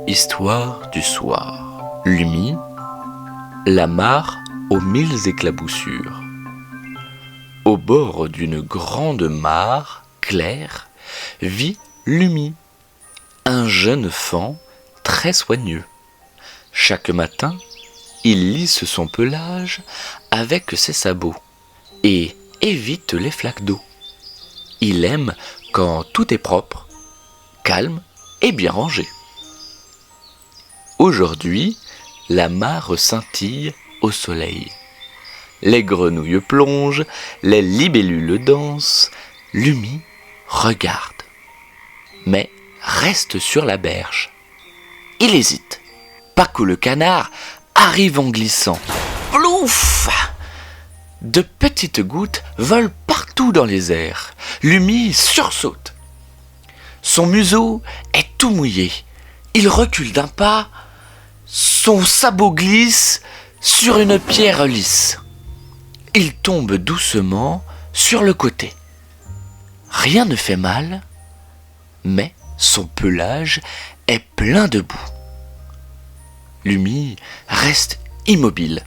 Histoire du soir. Lumi, la mare aux 1000 éclaboussures. Au bord d'une grande mare claire vit Lumi, un jeune faon très soigneux. Chaque matin, il lisse son pelage avec ses sabots et évite les flaques d'eau. Il aime quand tout est propre, calme et bien rangé. Aujourd'hui, la mare scintille au soleil. Les grenouilles plongent, les libellules dansent. Lumi regarde, mais reste sur la berge. Il hésite, pas que le canard arrive en glissant. Plouf! De petites gouttes volent partout dans les airs. Lumi sursaute. Son museau est tout mouillé. Il recule d'un pas. Son sabot glisse sur une pierre lisse. Il tombe doucement sur le côté. Rien ne fait mal, mais son pelage est plein de boue. Lumi reste immobile,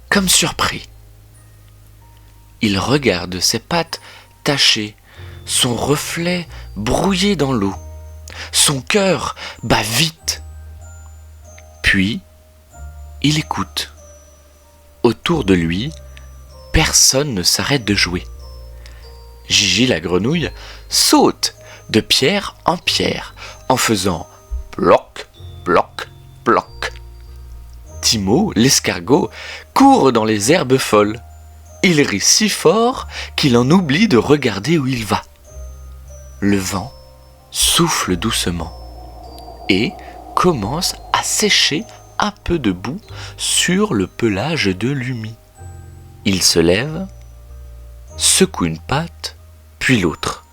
comme surpris. Il regarde ses pattes tachées, son reflet brouillé dans l'eau. Son cœur bat vite. Puis, il écoute. Autour de lui, personne ne s'arrête de jouer. Gigi la grenouille saute de pierre en pierre en faisant ploc, ploc, ploc. Timo, l'escargot, court dans les herbes folles. Il rit si fort qu'il en oublie de regarder où il va. Le vent souffle doucement et commence à sécher un peu de boue sur le pelage de Lumi. Il se lève, secoue une patte, puis l'autre.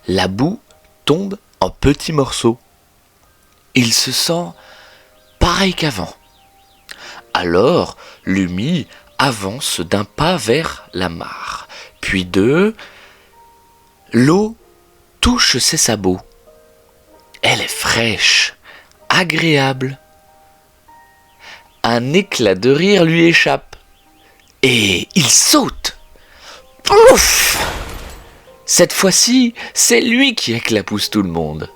La boue tombe en petits morceaux. Il se sent pareil qu'avant. Alors, Lumi avance d'un pas vers la mare, puis deux. L'eau touche ses sabots. Elle est fraîche, agréable. Un éclat de rire lui échappe et il saute. Plouf! Cette fois-ci, c'est lui qui éclabousse tout le monde.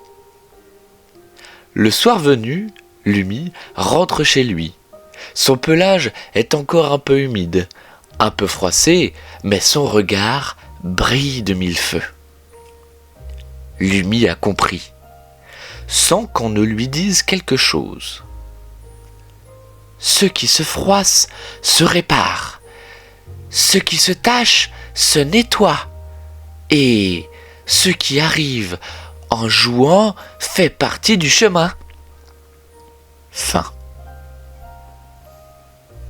Le soir venu, Lumi rentre chez lui. Son pelage est encore un peu humide, un peu froissé, mais son regard brille de mille feux. Lumi a compris, sans qu'on ne lui dise quelque chose. Ce qui se froisse se répare, ce qui se tache se nettoie, et ce qui arrive en jouant fait partie du chemin. Fin.